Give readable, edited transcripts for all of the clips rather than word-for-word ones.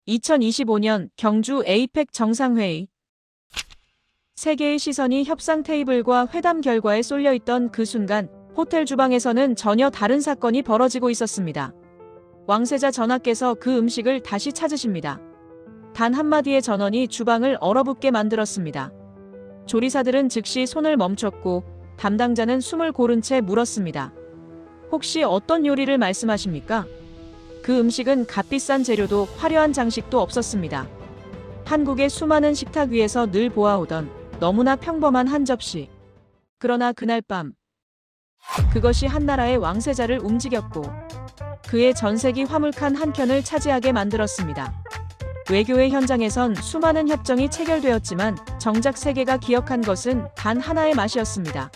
2025년 경주 에이펙 정상회의. 세계의 시선이 협상 테이블과 회담 결과에 쏠려 있던 그 순간 호텔 주방에서는 전혀 다른 사건이 벌어지고 있었습니다. 왕세자 전하께서 그 음식을 다시 찾으십니다. 단 한마디의 전언이 주방을 얼어붙게 만들었습니다. 조리사들은 즉시 손을 멈췄고 담당자는 숨을 고른 채 물었습니다. 혹시 어떤 요리를 말씀하십니까? 그 음식은 값비싼 재료도 화려한 장식도 없었습니다. 한국의 수많은 식탁 위에서 늘 보아오던 너무나 평범한 한 접시. 그러나 그날 밤, 그것이 한나라의 왕세자를 움직였고 그의 전세기 화물칸 한 켠을 차지하게 만들었습니다. 외교의 현장에선 수많은 협정이 체결되었지만 정작 세계가 기억한 것은 단 하나의 맛이었습니다.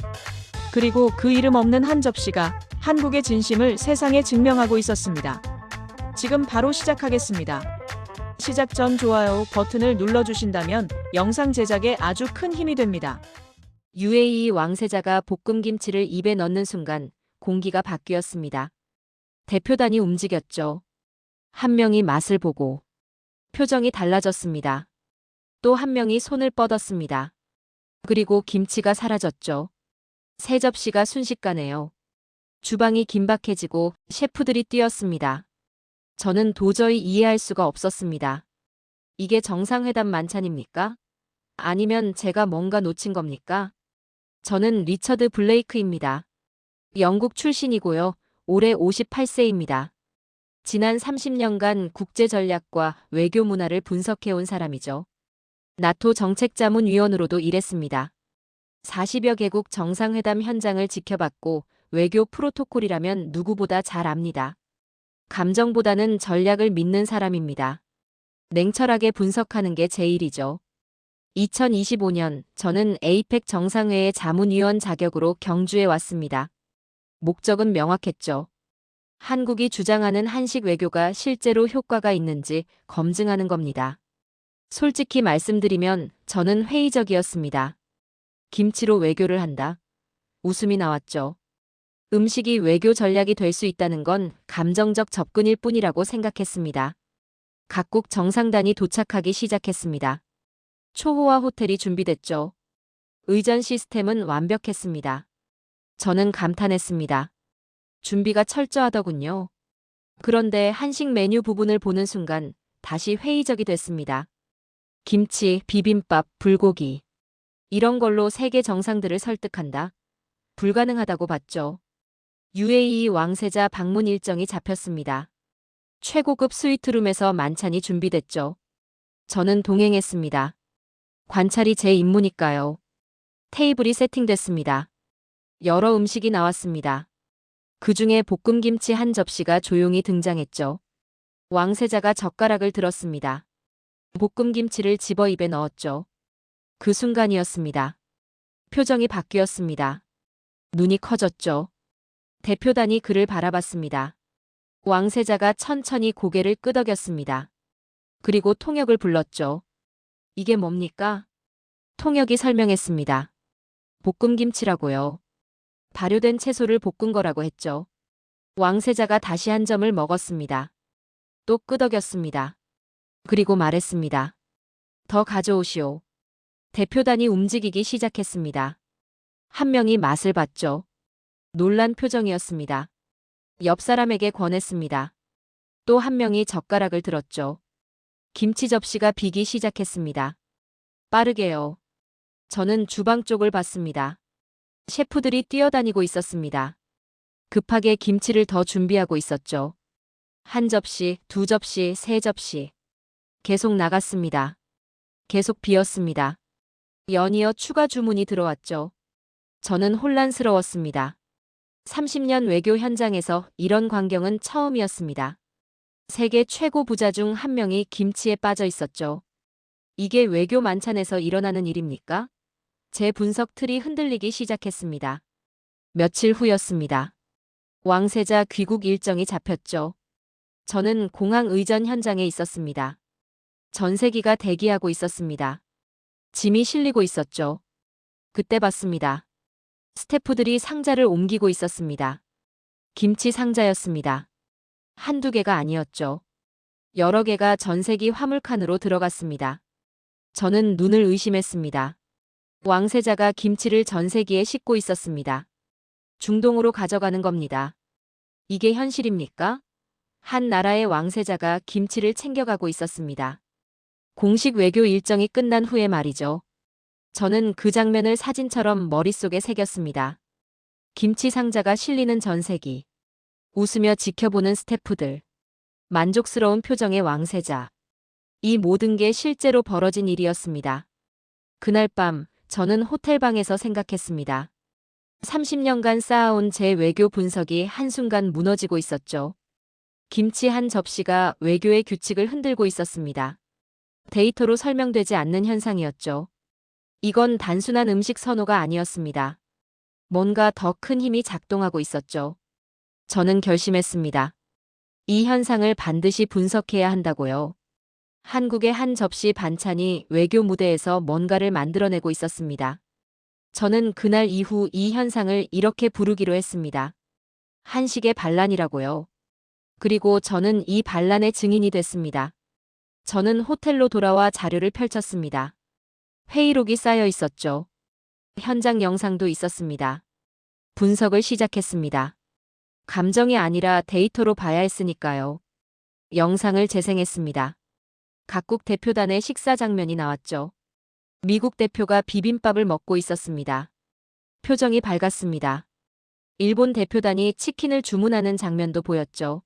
그리고 그 이름 없는 한 접시가 한국의 진심을 세상에 증명하고 있었습니다. 지금 바로 시작하겠습니다. 시작 전 좋아요 버튼을 눌러주신다면 영상 제작에 아주 큰 힘이 됩니다. UAE 왕세자가 볶음김치를 입에 넣는 순간 공기가 바뀌었습니다. 대표단이 움직였죠. 한 명이 맛을 보고 표정이 달라졌습니다. 또 한 명이 손을 뻗었습니다. 그리고 김치가 사라졌죠. 세 접시가 순식간에요. 주방이 긴박해지고 셰프들이 뛰었습니다. 저는 도저히 이해할 수가 없었습니다. 이게 정상회담 만찬입니까? 아니면 제가 뭔가 놓친 겁니까? 저는 리처드 블레이크입니다. 영국 출신이고요. 올해 58세입니다. 지난 30년간 국제 전략과 외교 문화를 분석해온 사람이죠. 나토 정책자문위원으로도 일했습니다. 40여 개국 정상회담 현장을 지켜봤고 외교 프로토콜이라면 누구보다 잘 압니다. 감정보다는 전략을 믿는 사람입니다. 냉철하게 분석하는 게 제 일이죠. 2025년 저는 에이펙 정상회의 자문위원 자격으로 경주에 왔습니다. 목적은 명확했죠. 한국이 주장하는 한식 외교가 실제로 효과가 있는지 검증하는 겁니다. 솔직히 말씀드리면 저는 회의적이었습니다. 김치로 외교를 한다. 웃음이 나왔죠. 음식이 외교 전략이 될 수 있다는 건 감정적 접근일 뿐이라고 생각했습니다. 각국 정상단이 도착하기 시작했습니다. 초호화 호텔이 준비됐죠. 의전 시스템은 완벽했습니다. 저는 감탄했습니다. 준비가 철저하더군요. 그런데 한식 메뉴 부분을 보는 순간 다시 회의적이 됐습니다. 김치, 비빔밥, 불고기. 이런 걸로 세계 정상들을 설득한다? 불가능하다고 봤죠. UAE 왕세자 방문 일정이 잡혔습니다. 최고급 스위트룸에서 만찬이 준비됐죠. 저는 동행했습니다. 관찰이 제 임무니까요. 테이블이 세팅됐습니다. 여러 음식이 나왔습니다. 그중에 볶음김치 한 접시가 조용히 등장했죠. 왕세자가 젓가락을 들었습니다. 볶음김치를 집어 입에 넣었죠. 그 순간이었습니다. 표정이 바뀌었습니다. 눈이 커졌죠. 대표단이 그를 바라봤습니다. 왕세자가 천천히 고개를 끄덕였습니다. 그리고 통역을 불렀죠. 이게 뭡니까? 통역이 설명했습니다. 볶음김치라고요. 발효된 채소를 볶은 거라고 했죠. 왕세자가 다시 한 점을 먹었습니다. 또 끄덕였습니다. 그리고 말했습니다. 더 가져오시오. 대표단이 움직이기 시작했습니다. 한 명이 맛을 봤죠. 놀란 표정이었습니다. 옆 사람에게 권했습니다. 또 한 명이 젓가락을 들었죠. 김치 접시가 비기 시작했습니다. 빠르게요. 저는 주방 쪽을 봤습니다. 셰프들이 뛰어다니고 있었습니다. 급하게 김치를 더 준비하고 있었죠. 한 접시, 두 접시, 세 접시. 계속 나갔습니다. 계속 비었습니다. 연이어 추가 주문이 들어왔죠. 저는 혼란스러웠습니다. 30년 외교 현장에서 이런 광경은 처음이었습니다. 세계 최고 부자 중 한 명이 김치에 빠져 있었죠. 이게 외교 만찬에서 일어나는 일입니까? 제 분석 틀이 흔들리기 시작했습니다. 며칠 후였습니다. 왕세자 귀국 일정이 잡혔죠. 저는 공항 의전 현장에 있었습니다. 전세기가 대기하고 있었습니다. 짐이 실리고 있었죠. 그때 봤습니다. 스태프들이 상자를 옮기고 있었습니다. 김치 상자였습니다. 한두 개가 아니었죠. 여러 개가 전세기 화물칸으로 들어갔습니다. 저는 눈을 의심했습니다. 왕세자가 김치를 전세기에 싣고 있었습니다. 중동으로 가져가는 겁니다. 이게 현실입니까? 한 나라의 왕세자가 김치를 챙겨가고 있었습니다. 공식 외교 일정이 끝난 후에 말이죠. 저는 그 장면을 사진처럼 머릿속에 새겼습니다. 김치 상자가 실리는 전세기. 웃으며 지켜보는 스태프들. 만족스러운 표정의 왕세자. 이 모든 게 실제로 벌어진 일이었습니다. 그날 밤 저는 호텔방에서 생각했습니다. 30년간 쌓아온 제 외교 분석이 한순간 무너지고 있었죠. 김치 한 접시가 외교의 규칙을 흔들고 있었습니다. 데이터로 설명되지 않는 현상이었죠. 이건 단순한 음식 선호가 아니었습니다. 뭔가 더 큰 힘이 작동하고 있었죠. 저는 결심했습니다. 이 현상을 반드시 분석해야 한다고요. 한국의 한 접시 반찬이 외교 무대에서 뭔가를 만들어내고 있었습니다. 저는 그날 이후 이 현상을 이렇게 부르기로 했습니다. 한식의 반란이라고요. 그리고 저는 이 반란의 증인이 됐습니다. 저는 호텔로 돌아와 자료를 펼쳤습니다. 회의록이 쌓여 있었죠. 현장 영상도 있었습니다. 분석을 시작했습니다. 감정이 아니라 데이터로 봐야 했으니까요. 영상을 재생했습니다. 각국 대표단의 식사 장면이 나왔죠. 미국 대표가 비빔밥을 먹고 있었습니다. 표정이 밝았습니다. 일본 대표단이 치킨을 주문하는 장면도 보였죠.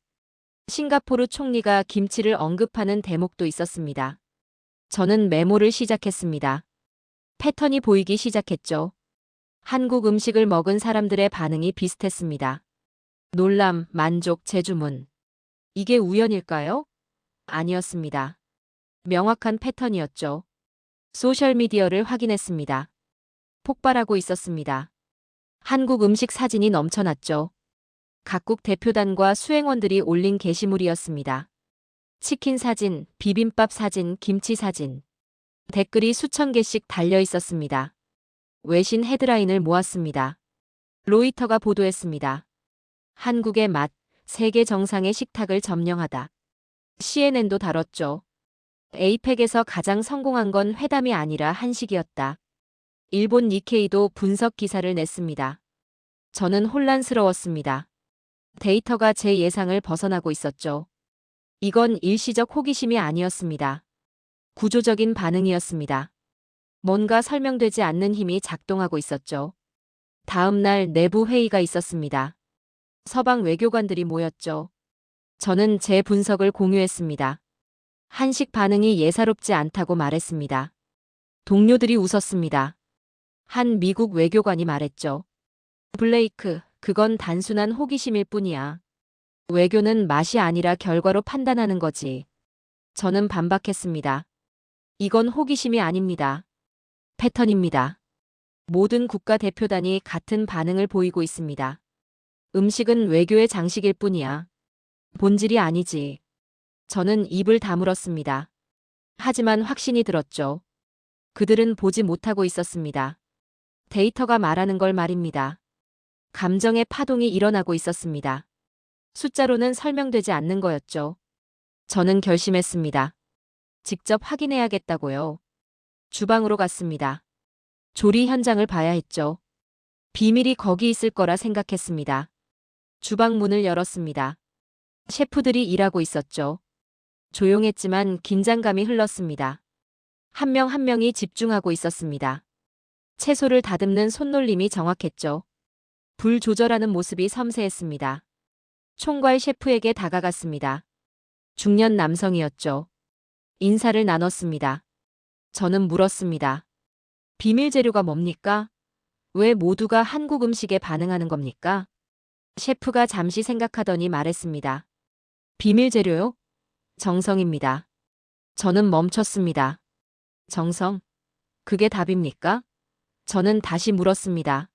싱가포르 총리가 김치를 언급하는 대목도 있었습니다. 저는 메모를 시작했습니다. 패턴이 보이기 시작했죠. 한국 음식을 먹은 사람들의 반응이 비슷했습니다. 놀람, 만족, 재주문. 이게 우연일까요? 아니었습니다. 명확한 패턴이었죠. 소셜미디어를 확인했습니다. 폭발하고 있었습니다. 한국 음식 사진이 넘쳐났죠. 각국 대표단과 수행원들이 올린 게시물이었습니다. 치킨 사진, 비빔밥 사진, 김치 사진. 댓글이 수천 개씩 달려 있었습니다. 외신 헤드라인을 모았습니다. 로이터가 보도했습니다. 한국의 맛, 세계 정상의 식탁을 점령하다. CNN도 다뤘죠. 에이펙에서 가장 성공한 건 회담이 아니라 한식이었다. 일본 니케이도 분석 기사를 냈습니다. 저는 혼란스러웠습니다. 데이터가 제 예상을 벗어나고 있었죠. 이건 일시적 호기심이 아니었습니다. 구조적인 반응이었습니다. 뭔가 설명되지 않는 힘이 작동하고 있었죠. 다음 날 내부 회의가 있었습니다. 서방 외교관들이 모였죠. 저는 제 분석을 공유했습니다. 한식 반응이 예사롭지 않다고 말했습니다. 동료들이 웃었습니다. 한 미국 외교관이 말했죠. 블레이크, 그건 단순한 호기심일 뿐이야. 외교는 맛이 아니라 결과로 판단하는 거지. 저는 반박했습니다. 이건 호기심이 아닙니다. 패턴입니다. 모든 국가 대표단이 같은 반응을 보이고 있습니다. 음식은 외교의 장식일 뿐이야. 본질이 아니지. 저는 입을 다물었습니다. 하지만 확신이 들었죠. 그들은 보지 못하고 있었습니다. 데이터가 말하는 걸 말입니다. 감정의 파동이 일어나고 있었습니다. 숫자로는 설명되지 않는 거였죠. 저는 결심했습니다. 직접 확인해야겠다고요. 주방으로 갔습니다. 조리 현장을 봐야 했죠. 비밀이 거기 있을 거라 생각했습니다. 주방 문을 열었습니다. 셰프들이 일하고 있었죠. 조용했지만 긴장감이 흘렀습니다. 한 명 한 명이 집중하고 있었습니다. 채소를 다듬는 손놀림이 정확했죠. 불 조절하는 모습이 섬세했습니다. 총괄 셰프에게 다가갔습니다. 중년 남성이었죠. 인사를 나눴습니다. 저는 물었습니다. 비밀 재료가 뭡니까? 왜 모두가 한국 음식에 반응하는 겁니까? 셰프가 잠시 생각하더니 말했습니다. 비밀 재료요? 정성입니다. 저는 멈췄습니다. 정성? 그게 답입니까? 저는 다시 물었습니다.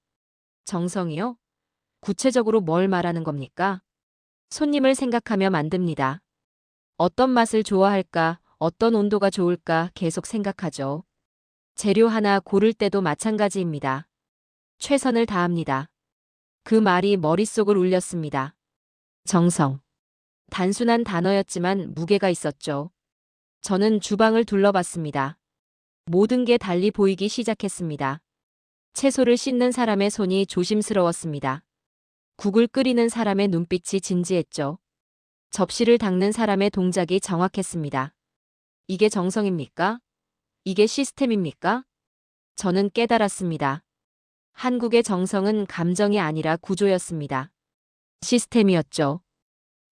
정성이요? 구체적으로 뭘 말하는 겁니까? 손님을 생각하며 만듭니다. 어떤 맛을 좋아할까, 어떤 온도가 좋을까 계속 생각하죠. 재료 하나 고를 때도 마찬가지입니다. 최선을 다합니다. 그 말이 머릿속을 울렸습니다. 정성. 단순한 단어였지만 무게가 있었죠. 저는 주방을 둘러봤습니다. 모든 게 달리 보이기 시작했습니다. 채소를 씻는 사람의 손이 조심스러웠습니다. 국을 끓이는 사람의 눈빛이 진지했죠. 접시를 닦는 사람의 동작이 정확했습니다. 이게 정성입니까? 이게 시스템입니까? 저는 깨달았습니다. 한국의 정성은 감정이 아니라 구조였습니다. 시스템이었죠.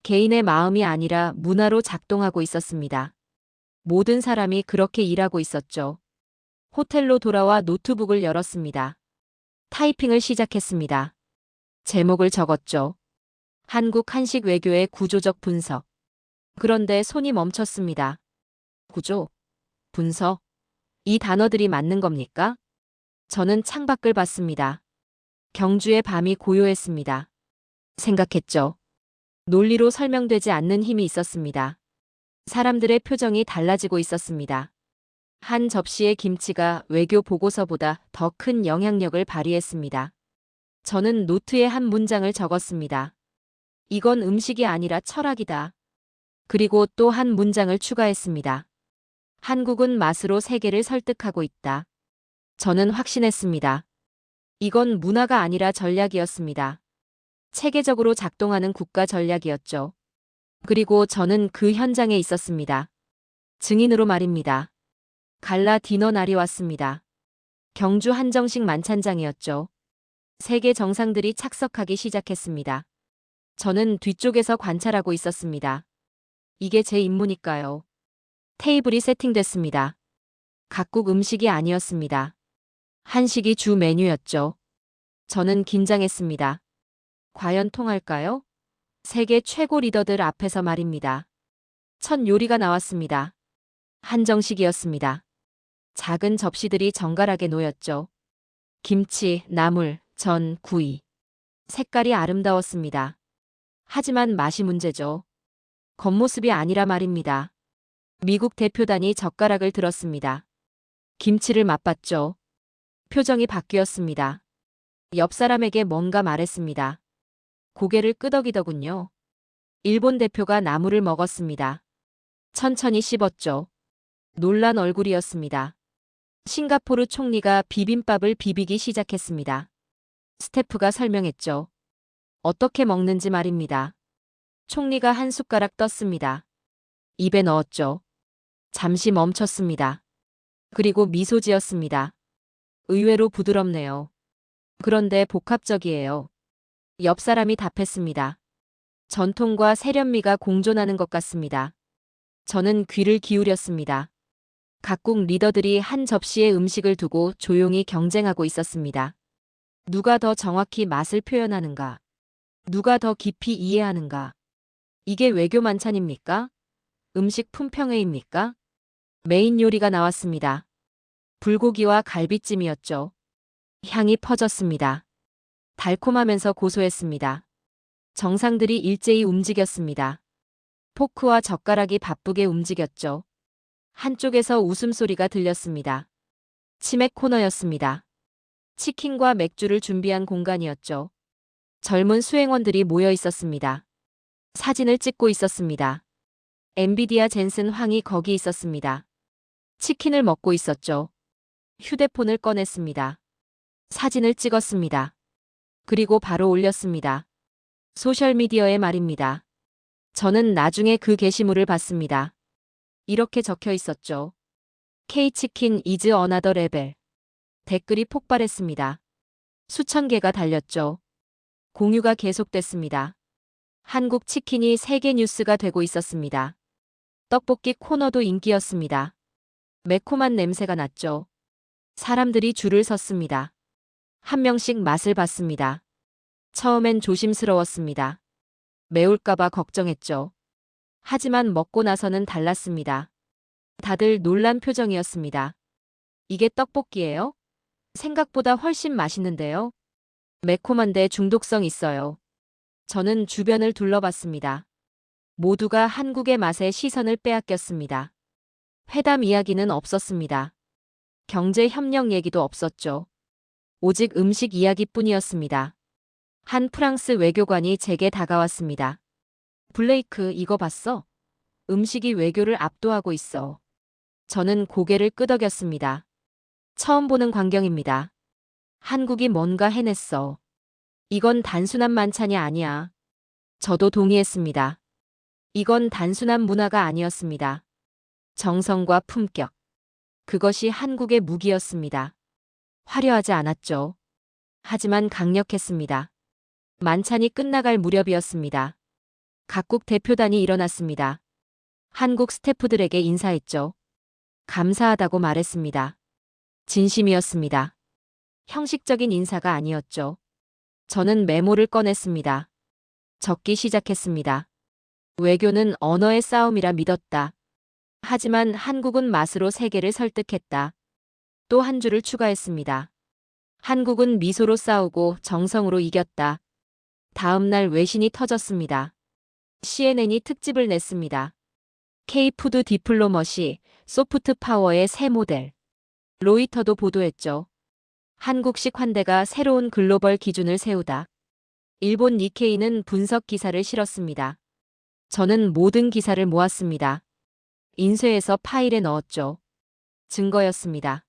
개인의 마음이 아니라 문화로 작동하고 있었습니다. 모든 사람이 그렇게 일하고 있었죠. 호텔로 돌아와 노트북을 열었습니다. 타이핑을 시작했습니다. 제목을 적었죠. 한국 한식 외교의 구조적 분석. 그런데 손이 멈췄습니다. 구조, 분석. 이 단어들이 맞는 겁니까? 저는 창밖을 봤습니다. 경주의 밤이 고요했습니다. 생각했죠. 논리로 설명되지 않는 힘이 있었습니다. 사람들의 표정이 달라지고 있었습니다. 한 접시의 김치가 외교 보고서보다 더 큰 영향력을 발휘했습니다. 저는 노트에 한 문장을 적었습니다. 이건 음식이 아니라 철학이다. 그리고 또 한 문장을 추가했습니다. 한국은 맛으로 세계를 설득하고 있다. 저는 확신했습니다. 이건 문화가 아니라 전략이었습니다. 체계적으로 작동하는 국가 전략이었죠. 그리고 저는 그 현장에 있었습니다. 증인으로 말입니다. 갈라 디너 날이 왔습니다. 경주 한정식 만찬장이었죠. 세계 정상들이 착석하기 시작했습니다. 저는 뒤쪽에서 관찰하고 있었습니다. 이게 제 임무니까요. 테이블이 세팅됐습니다. 각국 음식이 아니었습니다. 한식이 주 메뉴였죠. 저는 긴장했습니다. 과연 통할까요? 세계 최고 리더들 앞에서 말입니다. 첫 요리가 나왔습니다. 한정식이었습니다. 작은 접시들이 정갈하게 놓였죠. 김치, 나물, 전, 구이. 색깔이 아름다웠습니다. 하지만 맛이 문제죠. 겉모습이 아니라 말입니다. 미국 대표단이 젓가락을 들었습니다. 김치를 맛봤죠. 표정이 바뀌었습니다. 옆 사람에게 뭔가 말했습니다. 고개를 끄덕이더군요. 일본 대표가 나물을 먹었습니다. 천천히 씹었죠. 놀란 얼굴이었습니다. 싱가포르 총리가 비빔밥을 비비기 시작했습니다. 스태프가 설명했죠. 어떻게 먹는지 말입니다. 총리가 한 숟가락 떴습니다. 입에 넣었죠. 잠시 멈췄습니다. 그리고 미소 지었습니다. 의외로 부드럽네요. 그런데 복합적이에요. 옆 사람이 답했습니다. 전통과 세련미가 공존하는 것 같습니다. 저는 귀를 기울였습니다. 각국 리더들이 한 접시의 음식을 두고 조용히 경쟁하고 있었습니다. 누가 더 정확히 맛을 표현하는가? 누가 더 깊이 이해하는가? 이게 외교 만찬입니까? 음식 품평회입니까? 메인 요리가 나왔습니다. 불고기와 갈비찜이었죠. 향이 퍼졌습니다. 달콤하면서 고소했습니다. 정상들이 일제히 움직였습니다. 포크와 젓가락이 바쁘게 움직였죠. 한쪽에서 웃음소리가 들렸습니다. 치맥 코너였습니다. 치킨과 맥주를 준비한 공간이었죠. 젊은 수행원들이 모여 있었습니다. 사진을 찍고 있었습니다. 엔비디아 젠슨 황이 거기 있었습니다. 치킨을 먹고 있었죠. 휴대폰을 꺼냈습니다. 사진을 찍었습니다. 그리고 바로 올렸습니다. 소셜미디어에 말입니다. 저는 나중에 그 게시물을 봤습니다. 이렇게 적혀 있었죠. K-치킨 is another level. 댓글이 폭발했습니다. 수천 개가 달렸죠. 공유가 계속됐습니다. 한국 치킨이 세계 뉴스가 되고 있었습니다. 떡볶이 코너도 인기였습니다. 매콤한 냄새가 났죠. 사람들이 줄을 섰습니다. 한 명씩 맛을 봤습니다. 처음엔 조심스러웠습니다. 매울까봐 걱정했죠. 하지만 먹고 나서는 달랐습니다. 다들 놀란 표정이었습니다. 이게 떡볶이예요? 생각보다 훨씬 맛있는데요? 매콤한데 중독성 있어요. 저는 주변을 둘러봤습니다. 모두가 한국의 맛에 시선을 빼앗겼습니다. 회담 이야기는 없었습니다. 경제 협력 얘기도 없었죠. 오직 음식 이야기뿐이었습니다. 한 프랑스 외교관이 제게 다가왔습니다. 블레이크, 이거 봤어? 음식이 외교를 압도하고 있어. 저는 고개를 끄덕였습니다. 처음 보는 광경입니다. 한국이 뭔가 해냈어. 이건 단순한 만찬이 아니야. 저도 동의했습니다. 이건 단순한 문화가 아니었습니다. 정성과 품격. 그것이 한국의 무기였습니다. 화려하지 않았죠. 하지만 강력했습니다. 만찬이 끝나갈 무렵이었습니다. 각국 대표단이 일어났습니다. 한국 스태프들에게 인사했죠. 감사하다고 말했습니다. 진심이었습니다. 형식적인 인사가 아니었죠. 저는 메모를 꺼냈습니다. 적기 시작했습니다. 외교는 언어의 싸움이라 믿었다. 하지만 한국은 맛으로 세계를 설득했다. 또 한 줄을 추가했습니다. 한국은 미소로 싸우고 정성으로 이겼다. 다음 날 외신이 터졌습니다. CNN이 특집을 냈습니다. K푸드 디플로머시, 소프트 파워의 새 모델. 로이터도 보도했죠. 한국식 환대가 새로운 글로벌 기준을 세우다. 일본 니케이는 분석 기사를 실었습니다. 저는 모든 기사를 모았습니다. 인쇄해서 파일에 넣었죠. 증거였습니다.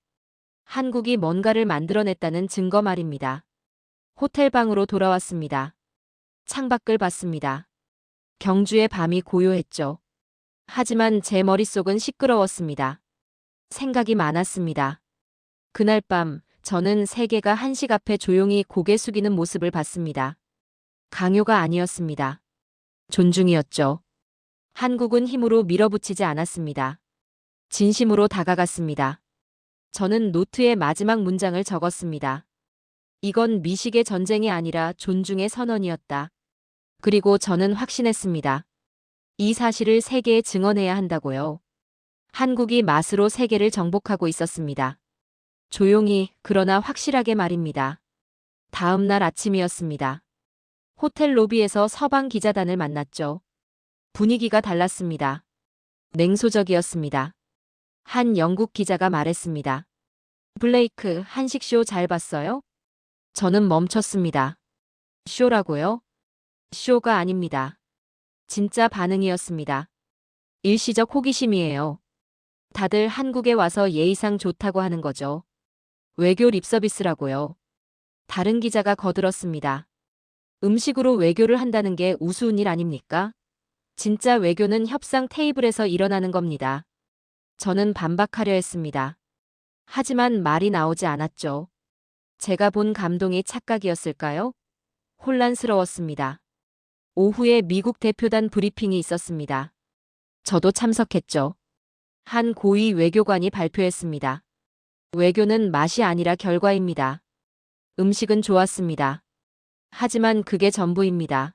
한국이 뭔가를 만들어냈다는 증거 말입니다. 호텔 방으로 돌아왔습니다. 창밖을 봤습니다. 경주의 밤이 고요했죠. 하지만 제 머릿속은 시끄러웠습니다. 생각이 많았습니다. 그날 밤 저는 세계가 한식 앞에 조용히 고개 숙이는 모습을 봤습니다. 강요가 아니었습니다. 존중이었죠. 한국은 힘으로 밀어붙이지 않았습니다. 진심으로 다가갔습니다. 저는 노트에 마지막 문장을 적었습니다. 이건 미식의 전쟁이 아니라 존중의 선언이었다. 그리고 저는 확신했습니다. 이 사실을 세계에 증언해야 한다고요. 한국이 맛으로 세계를 정복하고 있었습니다. 조용히, 그러나 확실하게 말입니다. 다음 날 아침이었습니다. 호텔 로비에서 서방 기자단을 만났죠. 분위기가 달랐습니다. 냉소적이었습니다. 한 영국 기자가 말했습니다. 블레이크, 한식쇼 잘 봤어요? 저는 멈췄습니다. 쇼라고요? 쇼가 아닙니다. 진짜 반응이었습니다. 일시적 호기심이에요. 다들 한국에 와서 예의상 좋다고 하는 거죠. 외교 립서비스라고요. 다른 기자가 거들었습니다. 음식으로 외교를 한다는 게 우스운 일 아닙니까? 진짜 외교는 협상 테이블에서 일어나는 겁니다. 저는 반박하려 했습니다. 하지만 말이 나오지 않았죠. 제가 본 감동이 착각이었을까요? 혼란스러웠습니다. 오후에 미국 대표단 브리핑이 있었습니다. 저도 참석했죠. 한 고위 외교관이 발표했습니다. 외교는 맛이 아니라 결과입니다. 음식은 좋았습니다. 하지만 그게 전부입니다.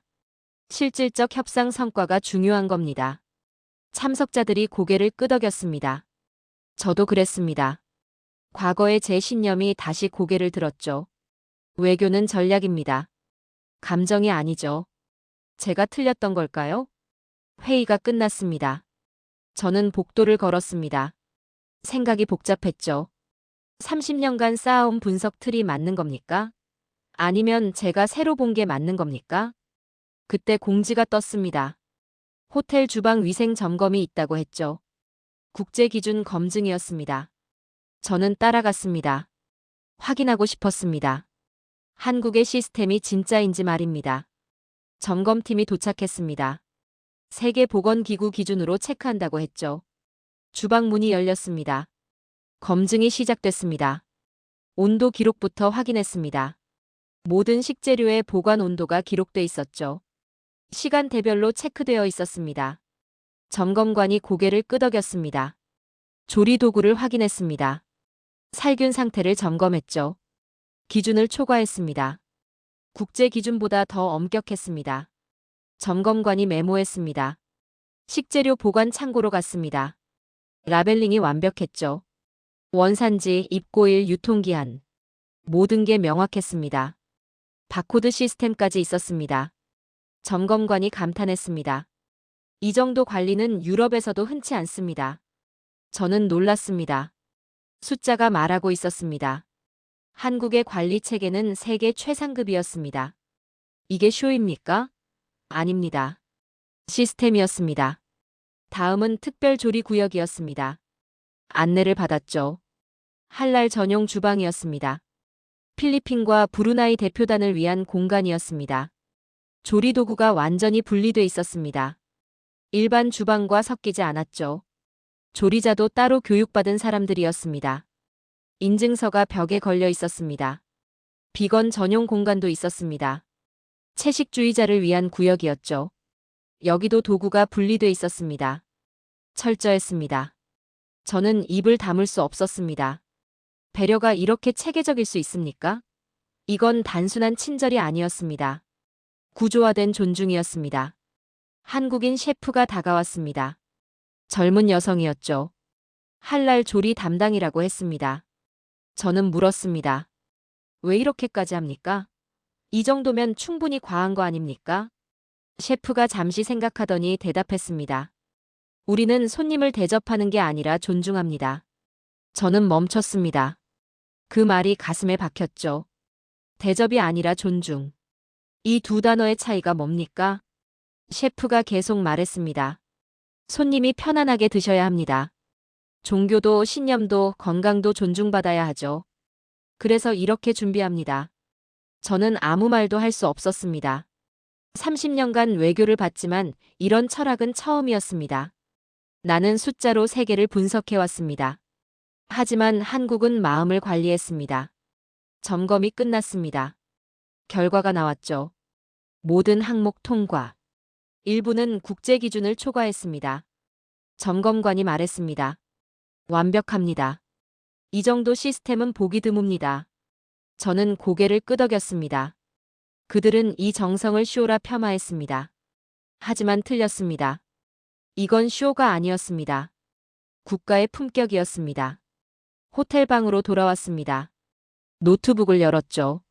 실질적 협상 성과가 중요한 겁니다. 참석자들이 고개를 끄덕였습니다. 저도 그랬습니다. 과거의 제 신념이 다시 고개를 들었죠. 외교는 전략입니다. 감정이 아니죠. 제가 틀렸던 걸까요? 회의가 끝났습니다. 저는 복도를 걸었습니다. 생각이 복잡했죠. 30년간 쌓아온 분석 틀이 맞는 겁니까? 아니면 제가 새로 본 게 맞는 겁니까? 그때 공지가 떴습니다. 호텔 주방 위생 점검이 있다고 했죠. 국제 기준 검증이었습니다. 저는 따라갔습니다. 확인하고 싶었습니다. 한국의 시스템이 진짜인지 말입니다. 점검팀이 도착했습니다. 세계보건기구 기준으로 체크한다고 했죠. 주방 문이 열렸습니다. 검증이 시작됐습니다. 온도 기록부터 확인했습니다. 모든 식재료의 보관 온도가 기록돼 있었죠. 시간대별로 체크되어 있었습니다. 점검관이 고개를 끄덕였습니다. 조리도구를 확인했습니다. 살균 상태를 점검했죠. 기준을 초과했습니다. 국제 기준보다 더 엄격했습니다. 점검관이 메모했습니다. 식재료 보관 창고로 갔습니다. 라벨링이 완벽했죠. 원산지, 입고일, 유통기한. 모든 게 명확했습니다. 바코드 시스템까지 있었습니다. 점검관이 감탄했습니다. 이 정도 관리는 유럽에서도 흔치 않습니다. 저는 놀랐습니다. 숫자가 말하고 있었습니다. 한국의 관리 체계는 세계 최상급이었습니다. 이게 쇼입니까? 아닙니다. 시스템이었습니다. 다음은 특별 조리 구역이었습니다. 안내를 받았죠. 할랄 전용 주방이었습니다. 필리핀과 브루나이 대표단을 위한 공간이었습니다. 조리 도구가 완전히 분리돼 있었습니다. 일반 주방과 섞이지 않았죠. 조리자도 따로 교육받은 사람들이었습니다. 인증서가 벽에 걸려 있었습니다. 비건 전용 공간도 있었습니다. 채식주의자를 위한 구역이었죠. 여기도 도구가 분리돼 있었습니다. 철저했습니다. 저는 입을 다물 수 없었습니다. 배려가 이렇게 체계적일 수 있습니까? 이건 단순한 친절이 아니었습니다. 구조화된 존중이었습니다. 한국인 셰프가 다가왔습니다. 젊은 여성이었죠. 할랄 조리 담당이라고 했습니다. 저는 물었습니다. 왜 이렇게까지 합니까? 이 정도면 충분히 과한 거 아닙니까? 셰프가 잠시 생각하더니 대답했습니다. 우리는 손님을 대접하는 게 아니라 존중합니다. 저는 멈췄습니다. 그 말이 가슴에 박혔죠. 대접이 아니라 존중. 이 두 단어의 차이가 뭡니까? 셰프가 계속 말했습니다. 손님이 편안하게 드셔야 합니다. 종교도 신념도 건강도 존중받아야 하죠. 그래서 이렇게 준비합니다. 저는 아무 말도 할 수 없었습니다. 30년간 외교를 봤지만 이런 철학은 처음이었습니다. 나는 숫자로 세계를 분석해왔습니다. 하지만 한국은 마음을 관리했습니다. 점검이 끝났습니다. 결과가 나왔죠. 모든 항목 통과. 일부는 국제 기준을 초과했습니다. 점검관이 말했습니다. 완벽합니다. 이 정도 시스템은 보기 드뭅니다. 저는 고개를 끄덕였습니다. 그들은 이 정성을 쇼라 폄하했습니다. 하지만 틀렸습니다. 이건 쇼가 아니었습니다. 국가의 품격이었습니다. 호텔 방으로 돌아왔습니다. 노트북을 열었죠.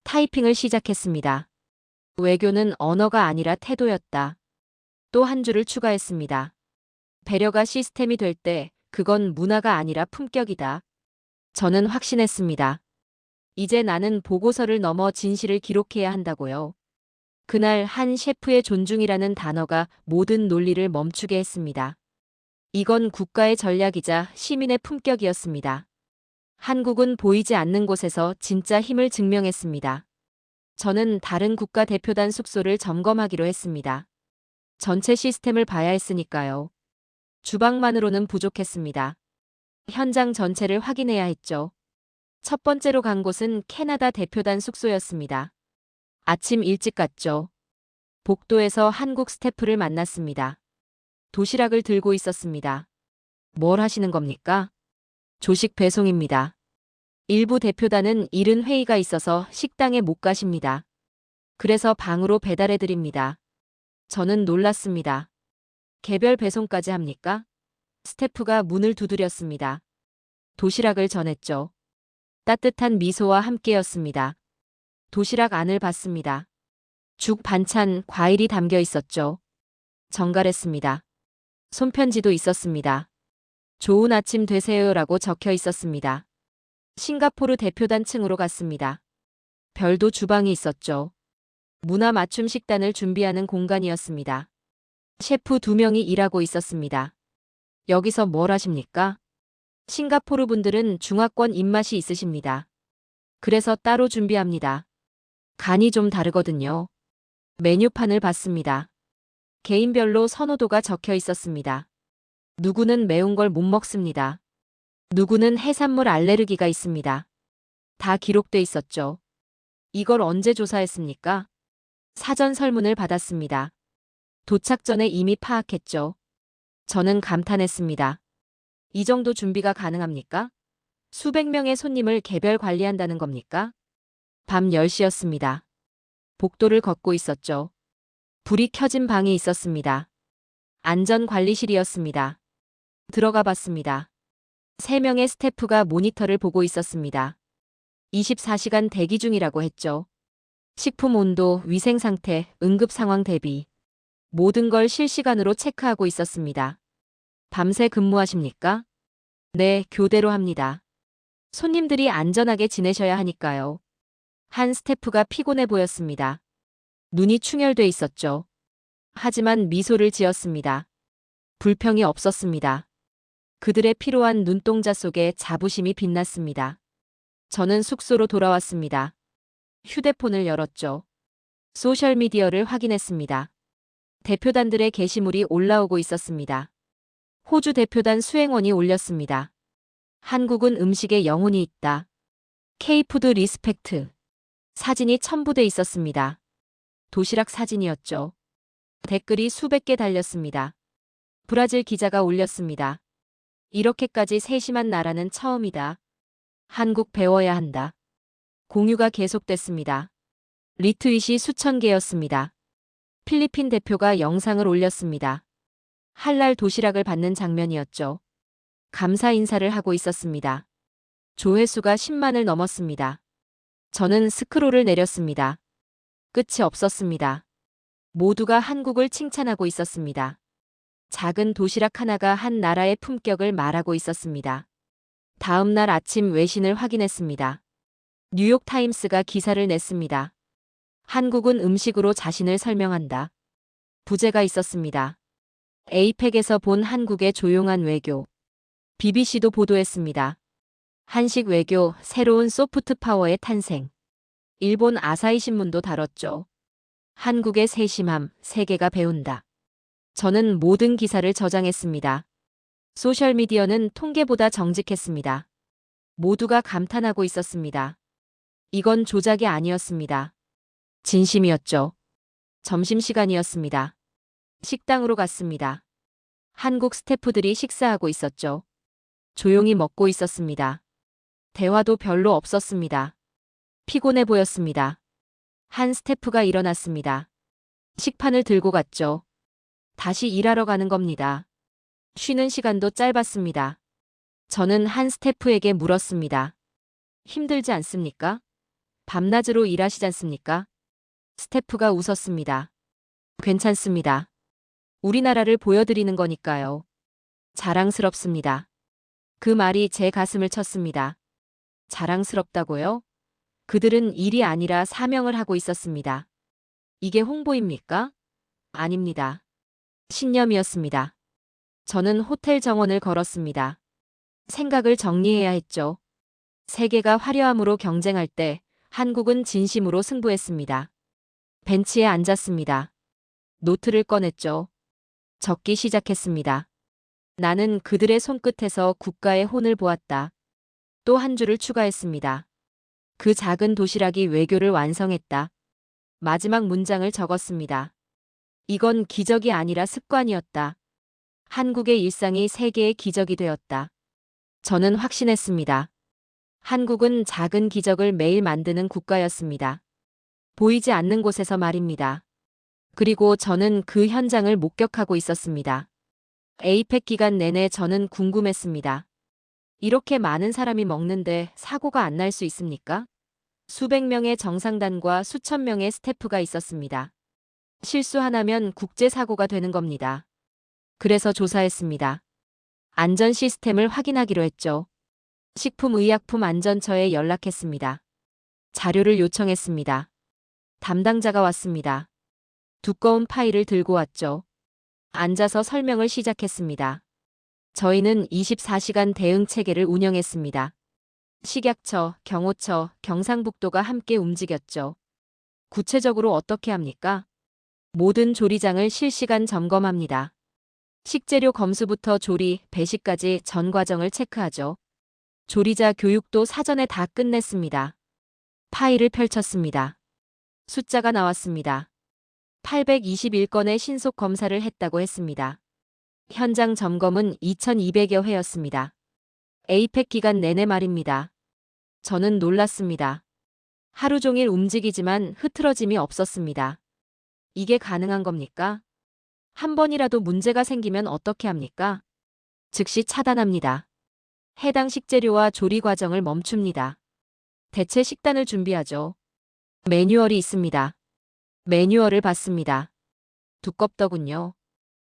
타이핑을 시작했습니다. 외교는 언어가 아니라 태도였다. 또 한 줄을 추가했습니다. 배려가 시스템이 될 때 그건 문화가 아니라 품격이다. 저는 확신했습니다. 이제 나는 보고서를 넘어 진실을 기록해야 한다고요. 그날 한 셰프의 존중이라는 단어가 모든 논리를 멈추게 했습니다. 이건 국가의 전략이자 시민의 품격이었습니다. 한국은 보이지 않는 곳에서 진짜 힘을 증명했습니다. 저는 다른 국가 대표단 숙소를 점검하기로 했습니다. 전체 시스템을 봐야 했으니까요. 주방만으로는 부족했습니다. 현장 전체를 확인해야 했죠. 첫 번째로 간 곳은 캐나다 대표단 숙소였습니다. 아침 일찍 갔죠. 복도에서 한국 스태프를 만났습니다. 도시락을 들고 있었습니다. 뭘 하시는 겁니까? 조식 배송입니다. 일부 대표단은 이른 회의가 있어서 식당에 못 가십니다. 그래서 방으로 배달해 드립니다. 저는 놀랐습니다. 개별 배송까지 합니까? 스태프가 문을 두드렸습니다. 도시락을 전했죠. 따뜻한 미소와 함께였습니다. 도시락 안을 봤습니다. 죽, 반찬, 과일이 담겨 있었죠. 정갈했습니다. 손편지도 있었습니다. 좋은 아침 되세요라고 적혀 있었습니다. 싱가포르 대표단 층으로 갔습니다. 별도 주방이 있었죠. 문화 맞춤 식단을 준비하는 공간이었습니다. 셰프 2명이 일하고 있었습니다. 여기서 뭘 하십니까? 싱가포르 분들은 중화권 입맛이 있으십니다. 그래서 따로 준비합니다. 간이 좀 다르거든요. 메뉴판을 봤습니다. 개인별로 선호도가 적혀 있었습니다. 누구는 매운 걸 못 먹습니다. 누구는 해산물 알레르기가 있습니다. 다 기록돼 있었죠. 이걸 언제 조사했습니까? 사전 설문을 받았습니다. 도착 전에 이미 파악했죠. 저는 감탄했습니다. 이 정도 준비가 가능합니까? 수백 명의 손님을 개별 관리한다는 겁니까? 밤 10시였습니다. 복도를 걷고 있었죠. 불이 켜진 방이 있었습니다. 안전관리실이었습니다. 들어가 봤습니다. 3명의 스태프가 모니터를 보고 있었습니다. 24시간 대기 중이라고 했죠. 식품 온도, 위생 상태, 응급 상황 대비. 모든 걸 실시간으로 체크하고 있었습니다. 밤새 근무하십니까? 네, 교대로 합니다. 손님들이 안전하게 지내셔야 하니까요. 한 스태프가 피곤해 보였습니다. 눈이 충혈돼 있었죠. 하지만 미소를 지었습니다. 불평이 없었습니다. 그들의 피로한 눈동자 속에 자부심이 빛났습니다. 저는 숙소로 돌아왔습니다. 휴대폰을 열었죠. 소셜미디어를 확인했습니다. 대표단들의 게시물이 올라오고 있었습니다. 호주 대표단 수행원이 올렸습니다. 한국은 음식에 영혼이 있다. K푸드 리스펙트. 사진이 첨부돼 있었습니다. 도시락 사진이었죠. 댓글이 수백 개 달렸습니다. 브라질 기자가 올렸습니다. 이렇게까지 세심한 나라는 처음이다. 한국 배워야 한다. 공유가 계속됐습니다. 리트윗이 수천 개였습니다. 필리핀 대표가 영상을 올렸습니다. 할랄 도시락을 받는 장면이었죠. 감사 인사를 하고 있었습니다. 조회수가 10만을 넘었습니다. 저는 스크롤을 내렸습니다. 끝이 없었습니다. 모두가 한국을 칭찬하고 있었습니다. 작은 도시락 하나가 한 나라의 품격을 말하고 있었습니다. 다음 날 아침 외신을 확인했습니다. 뉴욕타임스가 기사를 냈습니다. 한국은 음식으로 자신을 설명한다. 부제가 있었습니다. 에이펙에서 본 한국의 조용한 외교. BBC도 보도했습니다. 한식 외교, 새로운 소프트 파워의 탄생. 일본 아사히 신문도 다뤘죠. 한국의 세심함, 세계가 배운다. 저는 모든 기사를 저장했습니다. 소셜미디어는 통계보다 정직했습니다. 모두가 감탄하고 있었습니다. 이건 조작이 아니었습니다. 진심이었죠. 점심시간이었습니다. 식당으로 갔습니다. 한국 스태프들이 식사하고 있었죠. 조용히 먹고 있었습니다. 대화도 별로 없었습니다. 피곤해 보였습니다. 한 스태프가 일어났습니다. 식판을 들고 갔죠. 다시 일하러 가는 겁니다. 쉬는 시간도 짧았습니다. 저는 한 스태프에게 물었습니다. 힘들지 않습니까? 밤낮으로 일하시지 않습니까? 스태프가 웃었습니다. 괜찮습니다. 우리나라를 보여드리는 거니까요. 자랑스럽습니다. 그 말이 제 가슴을 쳤습니다. 자랑스럽다고요? 그들은 일이 아니라 사명을 하고 있었습니다. 이게 홍보입니까? 아닙니다. 신념이었습니다. 저는 호텔 정원을 걸었습니다. 생각을 정리해야 했죠. 세계가 화려함으로 경쟁할 때 한국은 진심으로 승부했습니다. 벤치에 앉았습니다. 노트를 꺼냈죠. 적기 시작했습니다. 나는 그들의 손끝에서 국가의 혼을 보았다. 또 한 줄을 추가했습니다. 그 작은 도시락이 외교를 완성했다. 마지막 문장을 적었습니다. 이건 기적이 아니라 습관이었다. 한국의 일상이 세계의 기적이 되었다. 저는 확신했습니다. 한국은 작은 기적을 매일 만드는 국가였습니다. 보이지 않는 곳에서 말입니다. 그리고 저는 그 현장을 목격하고 있었습니다. 에이펙 기간 내내 저는 궁금했습니다. 이렇게 많은 사람이 먹는데 사고가 안 날 수 있습니까? 수백 명의 정상단과 수천 명의 스태프가 있었습니다. 실수 하나면 국제사고가 되는 겁니다. 그래서 조사했습니다. 안전 시스템을 확인하기로 했죠. 식품의약품안전처에 연락했습니다. 자료를 요청했습니다. 담당자가 왔습니다. 두꺼운 파일을 들고 왔죠. 앉아서 설명을 시작했습니다. 저희는 24시간 대응 체계를 운영했습니다. 식약처, 경호처, 경상북도가 함께 움직였죠. 구체적으로 어떻게 합니까? 모든 조리장을 실시간 점검합니다. 식재료 검수부터 조리, 배식까지 전 과정을 체크하죠. 조리자 교육도 사전에 다 끝냈습니다. 파일을 펼쳤습니다. 숫자가 나왔습니다. 821건의 신속 검사를 했다고 했습니다. 현장 점검은 2200여 회였습니다. 에이펙 기간 내내 말입니다. 저는 놀랐습니다. 하루 종일 움직이지만 흐트러짐이 없었습니다. 이게 가능한 겁니까? 한 번이라도 문제가 생기면 어떻게 합니까? 즉시 차단합니다. 해당 식재료와 조리 과정을 멈춥니다. 대체 식단을 준비하죠. 매뉴얼이 있습니다. 매뉴얼을 봤습니다. 두껍더군요.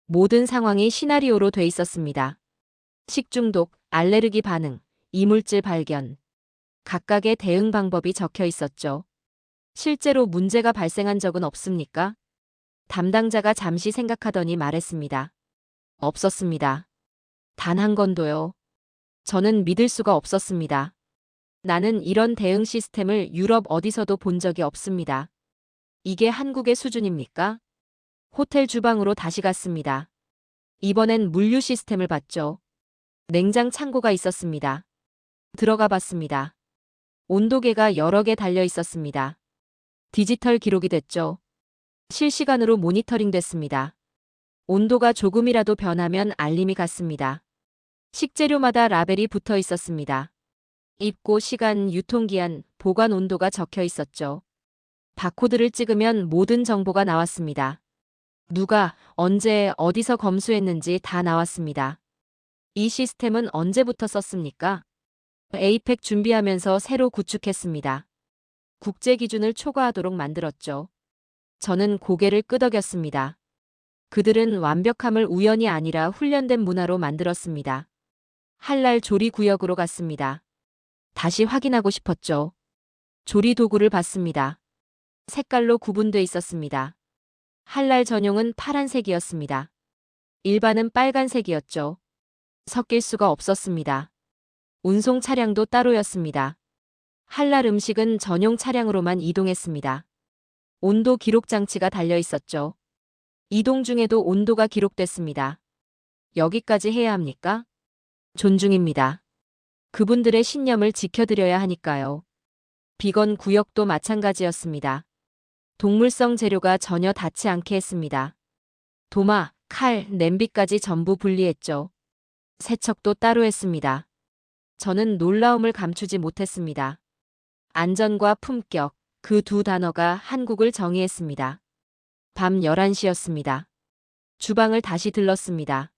모든 상황이 시나리오로 돼 있었습니다. 식중독, 알레르기 반응, 이물질 발견. 각각의 대응 방법이 적혀 있었죠. 실제로 문제가 발생한 적은 없습니까? 담당자가 잠시 생각하더니 말했습니다. 없었습니다. 단 한 건도요. 저는 믿을 수가 없었습니다. 나는 이런 대응 시스템을 유럽 어디서도 본 적이 없습니다. 이게 한국의 수준입니까? 호텔 주방으로 다시 갔습니다. 이번엔 물류 시스템을 봤죠. 냉장 창고가 있었습니다. 들어가 봤습니다. 온도계가 여러 개 달려 있었습니다. 디지털 기록이 됐죠. 실시간으로 모니터링 됐습니다. 온도가 조금이라도 변하면 알림이 갔습니다. 식재료마다 라벨이 붙어 있었습니다. 입고 시간, 유통기한, 보관 온도가 적혀 있었죠. 바코드를 찍으면 모든 정보가 나왔습니다. 누가, 언제, 어디서 검수했는지 다 나왔습니다. 이 시스템은 언제부터 썼습니까? 에이펙 준비하면서 새로 구축했습니다. 국제 기준을 초과하도록 만들었죠. 저는 고개를 끄덕였습니다. 그들은 완벽함을 우연이 아니라 훈련된 문화로 만들었습니다. 할랄 조리 구역으로 갔습니다. 다시 확인하고 싶었죠. 조리 도구를 봤습니다. 색깔로 구분돼 있었습니다. 할랄 전용은 파란색이었습니다. 일반은 빨간색이었죠. 섞일 수가 없었습니다. 운송 차량도 따로였습니다. 할랄 음식은 전용 차량으로만 이동했습니다. 온도 기록 장치가 달려 있었죠. 이동 중에도 온도가 기록됐습니다. 여기까지 해야 합니까? 존중입니다. 그분들의 신념을 지켜드려야 하니까요. 비건 구역도 마찬가지였습니다. 동물성 재료가 전혀 닿지 않게 했습니다. 도마, 칼, 냄비까지 전부 분리했죠. 세척도 따로 했습니다. 저는 놀라움을 감추지 못했습니다. 안전과 품격, 그 두 단어가 한국을 정의했습니다. 밤 11시였습니다. 주방을 다시 들렀습니다.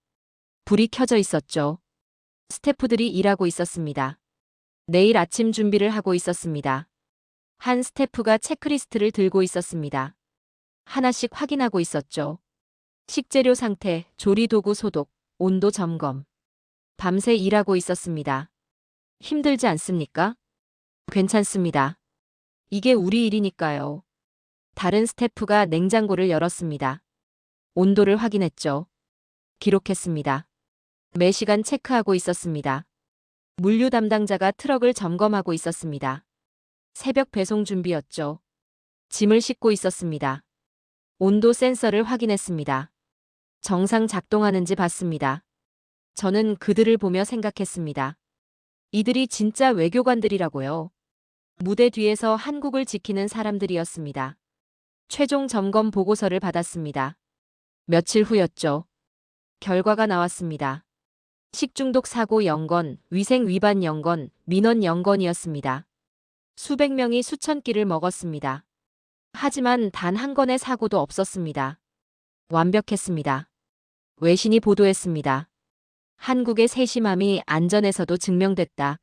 불이 켜져 있었죠. 스태프들이 일하고 있었습니다. 내일 아침 준비를 하고 있었습니다. 한 스태프가 체크리스트를 들고 있었습니다. 하나씩 확인하고 있었죠. 식재료 상태, 조리도구 소독, 온도 점검. 밤새 일하고 있었습니다. 힘들지 않습니까? 괜찮습니다. 이게 우리 일이니까요. 다른 스태프가 냉장고를 열었습니다. 온도를 확인했죠. 기록했습니다. 매시간 체크하고 있었습니다. 물류 담당자가 트럭을 점검하고 있었습니다. 새벽 배송 준비였죠. 짐을 싣고 있었습니다. 온도 센서를 확인했습니다. 정상 작동하는지 봤습니다. 저는 그들을 보며 생각했습니다. 이들이 진짜 외교관들이라고요. 무대 뒤에서 한국을 지키는 사람들이었습니다. 최종 점검 보고서를 받았습니다. 며칠 후였죠. 결과가 나왔습니다. 식중독 사고 0건, 위생 위반 0건, 민원 0건이었습니다. 수백 명이 수천 끼를 먹었습니다. 하지만 단 한 건의 사고도 없었습니다. 완벽했습니다. 외신이 보도했습니다. 한국의 세심함이 안전에서도 증명됐다.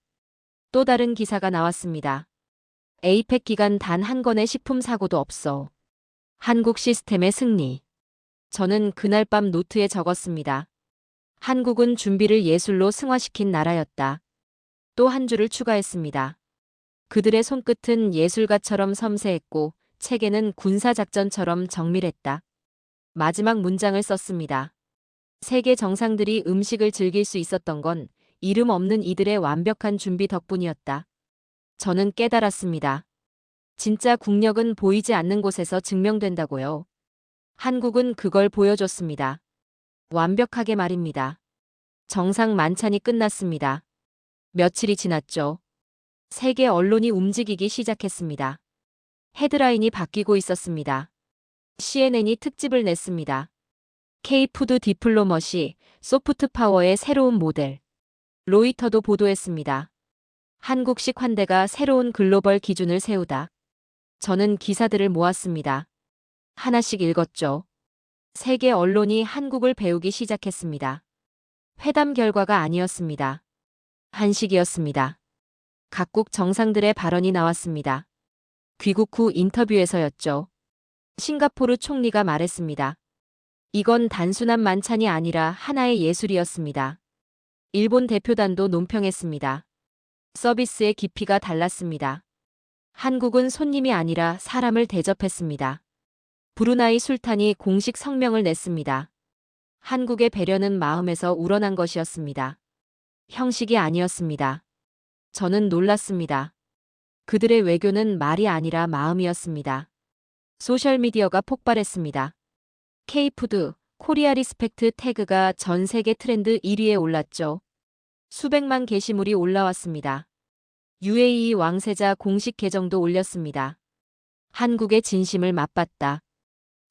또 다른 기사가 나왔습니다. 에이펙 기간 단 한 건의 식품 사고도 없어. 한국 시스템의 승리. 저는 그날 밤 노트에 적었습니다. 한국은 준비를 예술로 승화시킨 나라였다. 또 한 줄을 추가했습니다. 그들의 손끝은 예술가처럼 섬세했고 체계는 군사작전처럼 정밀했다. 마지막 문장을 썼습니다. 세계 정상들이 음식을 즐길 수 있었던 건 이름 없는 이들의 완벽한 준비 덕분이었다. 저는 깨달았습니다. 진짜 국력은 보이지 않는 곳에서 증명된다고요. 한국은 그걸 보여줬습니다. 완벽하게 말입니다. 정상 만찬이 끝났습니다. 며칠이 지났죠. 세계 언론이 움직이기 시작했습니다. 헤드라인이 바뀌고 있었습니다. CNN이 특집을 냈습니다. K푸드 디플로머시, 소프트 파워의 새로운 모델. 로이터도 보도했습니다. 한국식 환대가 새로운 글로벌 기준을 세우다. 저는 기사들을 모았습니다. 하나씩 읽었죠. 세계 언론이 한국을 배우기 시작했습니다. 회담 결과가 아니었습니다. 한식이었습니다. 각국 정상들의 발언이 나왔습니다. 귀국 후 인터뷰에서였죠. 싱가포르 총리가 말했습니다. 이건 단순한 만찬이 아니라 하나의 예술이었습니다. 일본 대표단도 논평했습니다. 서비스의 깊이가 달랐습니다. 한국은 손님이 아니라 사람을 대접했습니다. 브루나이 술탄이 공식 성명을 냈습니다. 한국의 배려는 마음에서 우러난 것이었습니다. 형식이 아니었습니다. 저는 놀랐습니다. 그들의 외교는 말이 아니라 마음이었습니다. 소셜미디어가 폭발했습니다. K푸드, 코리아 리스펙트 태그가 전 세계 트렌드 1위에 올랐죠. 수백만 게시물이 올라왔습니다. UAE 왕세자 공식 계정도 올렸습니다. 한국의 진심을 맛봤다.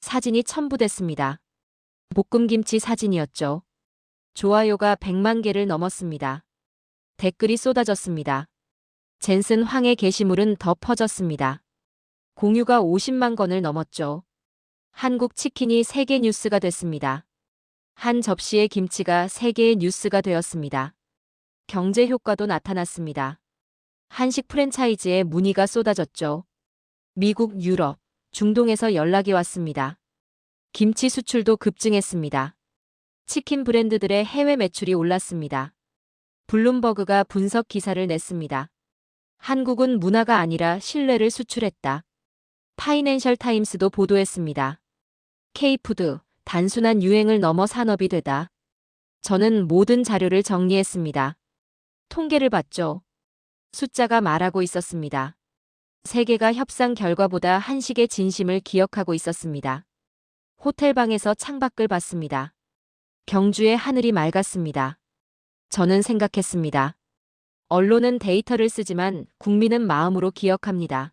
사진이 첨부됐습니다. 볶음김치 사진이었죠. 좋아요가 100만 개를 넘었습니다. 댓글이 쏟아졌습니다. 젠슨 황의 게시물은 더 퍼졌습니다. 공유가 50만 건을 넘었죠. 한국 치킨이 세계 뉴스가 됐습니다. 한 접시의 김치가 세계의 뉴스가 되었습니다. 경제 효과도 나타났습니다. 한식 프랜차이즈에 문의가 쏟아졌죠. 미국, 유럽, 중동에서 연락이 왔습니다. 김치 수출도 급증했습니다. 치킨 브랜드들의 해외 매출이 올랐습니다. 블룸버그가 분석 기사를 냈습니다. 한국은 문화가 아니라 신뢰를 수출했다. 파이낸셜 타임스도 보도했습니다. K푸드, 단순한 유행을 넘어 산업이 되다. 저는 모든 자료를 정리했습니다. 통계를 봤죠. 숫자가 말하고 있었습니다. 세계가 협상 결과보다 한식의 진심을 기억하고 있었습니다. 호텔방에서 창밖을 봤습니다. 경주의 하늘이 맑았습니다. 저는 생각했습니다. 언론은 데이터를 쓰지만 국민은 마음으로 기억합니다.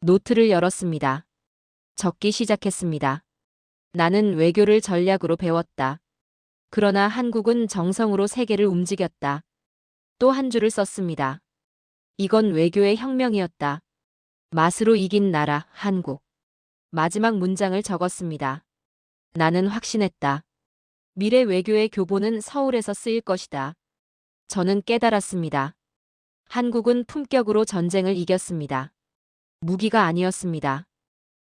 노트를 열었습니다. 적기 시작했습니다. 나는 외교를 전략으로 배웠다. 그러나 한국은 정성으로 세계를 움직였다. 또 한 줄을 썼습니다. 이건 외교의 혁명이었다. 맛으로 이긴 나라, 한국. 마지막 문장을 적었습니다. 나는 확신했다. 미래 외교의 교본은 서울에서 쓰일 것이다. 저는 깨달았습니다. 한국은 품격으로 전쟁을 이겼습니다. 무기가 아니었습니다.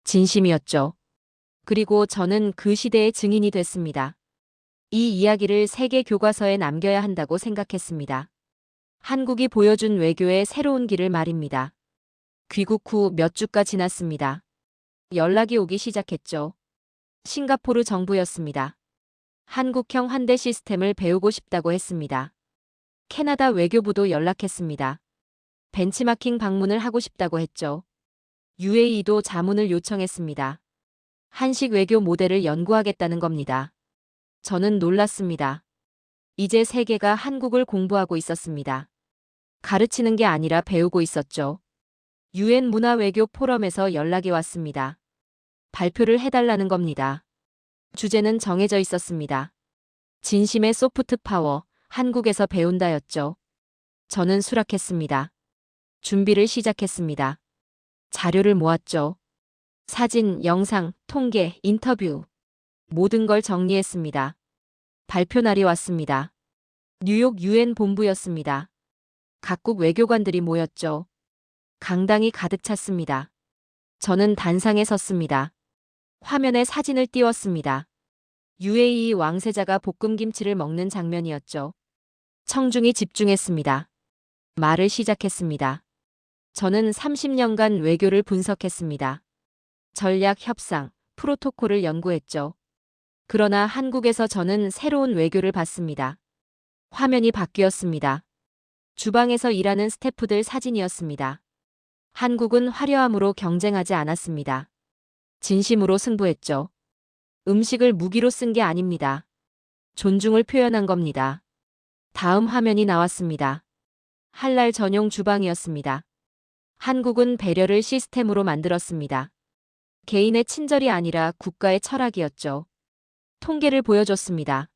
진심이었죠. 그리고 저는 그 시대의 증인이 됐습니다. 이 이야기를 세계 교과서에 남겨야 한다고 생각했습니다. 한국이 보여준 외교의 새로운 길을 말입니다. 귀국 후 몇 주가 지났습니다. 연락이 오기 시작했죠. 싱가포르 정부였습니다. 한국형 환대 시스템을 배우고 싶다고 했습니다. 캐나다 외교부도 연락했습니다. 벤치마킹 방문을 하고 싶다고 했죠. UAE도 자문을 요청했습니다. 한식 외교 모델을 연구하겠다는 겁니다. 저는 놀랐습니다. 이제 세계가 한국을 공부하고 있었습니다. 가르치는 게 아니라 배우고 있었죠. UN 문화외교 포럼에서 연락이 왔습니다. 발표를 해달라는 겁니다. 주제는 정해져 있었습니다. 진심의 소프트 파워, 한국에서 배운다였죠. 저는 수락했습니다. 준비를 시작했습니다. 자료를 모았죠. 사진, 영상, 통계, 인터뷰. 모든 걸 정리했습니다. 발표 날이 왔습니다. 뉴욕 UN 본부였습니다. 각국 외교관들이 모였죠. 강당이 가득 찼습니다. 저는 단상에 섰습니다. 화면에 사진을 띄웠습니다. UAE 왕세자가 볶음김치를 먹는 장면이었죠. 청중이 집중했습니다. 말을 시작했습니다. 저는 30년간 외교를 분석했습니다. 전략 협상, 프로토콜을 연구했죠. 그러나 한국에서 저는 새로운 외교를 봤습니다. 화면이 바뀌었습니다. 주방에서 일하는 스태프들 사진이었습니다. 한국은 화려함으로 경쟁하지 않았습니다. 진심으로 승부했죠. 음식을 무기로 쓴 게 아닙니다. 존중을 표현한 겁니다. 다음 화면이 나왔습니다. 할랄 전용 주방이었습니다. 한국은 배려를 시스템으로 만들었습니다. 개인의 친절이 아니라 국가의 철학이었죠. 통계를 보여줬습니다.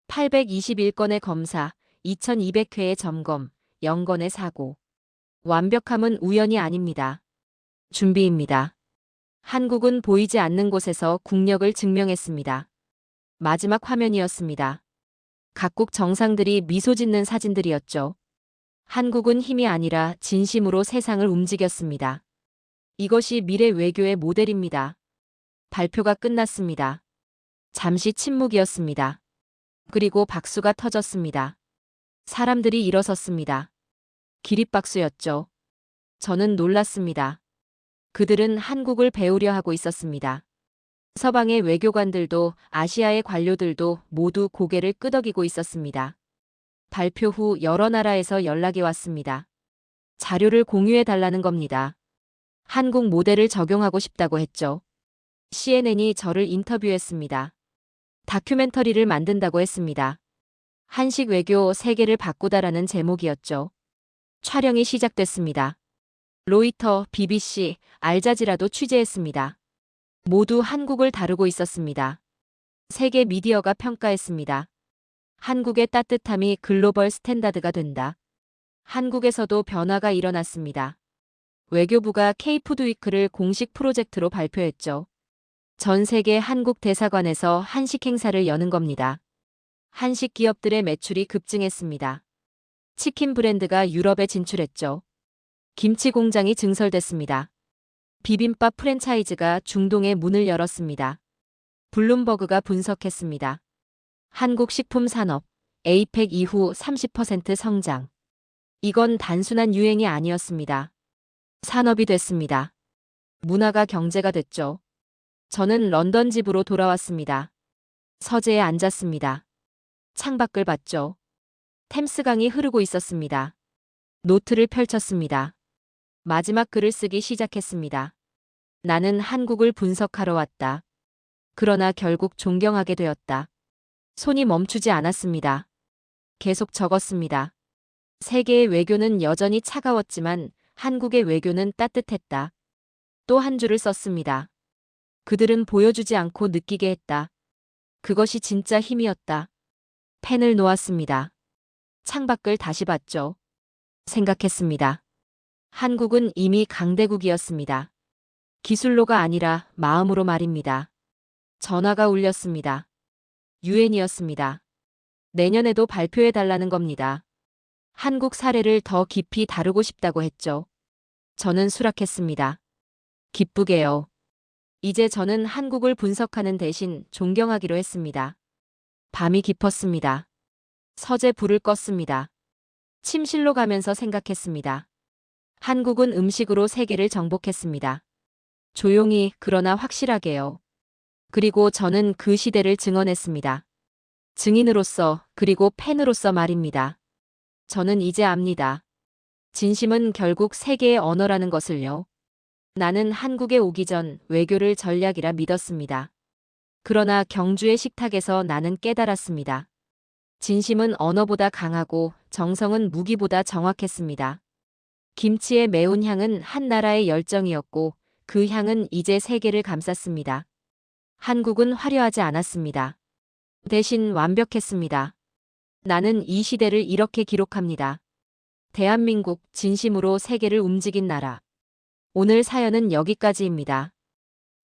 821건의 검사, 2200회의 점검, 0건의 사고. 완벽함은 우연이 아닙니다. 준비입니다. 한국은 보이지 않는 곳에서 국력을 증명했습니다. 마지막 화면이었습니다. 각국 정상들이 미소 짓는 사진들이었죠. 한국은 힘이 아니라 진심으로 세상을 움직였습니다. 이것이 미래 외교의 모델입니다. 발표가 끝났습니다. 잠시 침묵이었습니다. 그리고 박수가 터졌습니다. 사람들이 일어섰습니다. 기립박수였죠. 저는 놀랐습니다. 그들은 한국을 배우려 하고 있었습니다. 서방의 외교관들도 아시아의 관료들도 모두 고개를 끄덕이고 있었습니다. 발표 후 여러 나라에서 연락이 왔습니다. 자료를 공유해 달라는 겁니다. 한국 모델을 적용하고 싶다고 했죠. CNN이 저를 인터뷰했습니다. 다큐멘터리를 만든다고 했습니다. 한식 외교 세계를 바꾸다라는 제목이었죠. 촬영이 시작됐습니다. 로이터, BBC, 알자지라도 취재했습니다. 모두 한국을 다루고 있었습니다. 세계 미디어가 평가했습니다. 한국의 따뜻함이 글로벌 스탠다드가 된다. 한국에서도 변화가 일어났습니다. 외교부가 K푸드위크를 공식 프로젝트로 발표했죠. 전 세계 한국 대사관에서 한식 행사를 여는 겁니다. 한식 기업들의 매출이 급증했습니다. 치킨 브랜드가 유럽에 진출했죠. 김치 공장이 증설됐습니다. 비빔밥 프랜차이즈가 중동에 문을 열었습니다. 블룸버그가 분석했습니다. 한국 식품 산업, 에이펙 이후 30% 성장. 이건 단순한 유행이 아니었습니다. 산업이 됐습니다. 문화가 경제가 됐죠. 저는 런던 집으로 돌아왔습니다. 서재에 앉았습니다. 창밖을 봤죠. 템스강이 흐르고 있었습니다. 노트를 펼쳤습니다. 마지막 글을 쓰기 시작했습니다. 나는 한국을 분석하러 왔다. 그러나 결국 존경하게 되었다. 손이 멈추지 않았습니다. 계속 적었습니다. 세계의 외교는 여전히 차가웠지만 한국의 외교는 따뜻했다. 또 한 줄을 썼습니다. 그들은 보여주지 않고 느끼게 했다. 그것이 진짜 힘이었다. 펜을 놓았습니다. 창밖을 다시 봤죠. 생각했습니다. 한국은 이미 강대국이었습니다. 기술로가 아니라 마음으로 말입니다. 전화가 울렸습니다. 유엔이었습니다. 내년에도 발표해달라는 겁니다. 한국 사례를 더 깊이 다루고 싶다고 했죠. 저는 수락했습니다. 기쁘게요. 이제 저는 한국을 분석하는 대신 존경하기로 했습니다. 밤이 깊었습니다. 서재 불을 껐습니다. 침실로 가면서 생각했습니다. 한국은 음식으로 세계를 정복했습니다. 조용히 그러나 확실하게요. 그리고 저는 그 시대를 증언했습니다. 증인으로서 그리고 팬으로서 말입니다. 저는 이제 압니다. 진심은 결국 세계의 언어라는 것을요. 나는 한국에 오기 전 외교를 전략이라 믿었습니다. 그러나 경주의 식탁에서 나는 깨달았습니다. 진심은 언어보다 강하고 정성은 무기보다 정확했습니다. 김치의 매운 향은 한 나라의 열정이었고 그 향은 이제 세계를 감쌌습니다. 한국은 화려하지 않았습니다. 대신 완벽했습니다. 나는 이 시대를 이렇게 기록합니다. 대한민국 진심으로 세계를 움직인 나라. 오늘 사연은 여기까지입니다.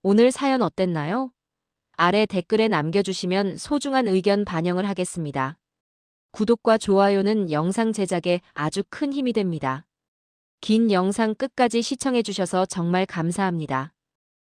오늘 사연 어땠나요? 아래 댓글에 남겨주시면 소중한 의견 반영을 하겠습니다. 구독과 좋아요는 영상 제작에 아주 큰 힘이 됩니다. 긴 영상 끝까지 시청해주셔서 정말 감사합니다.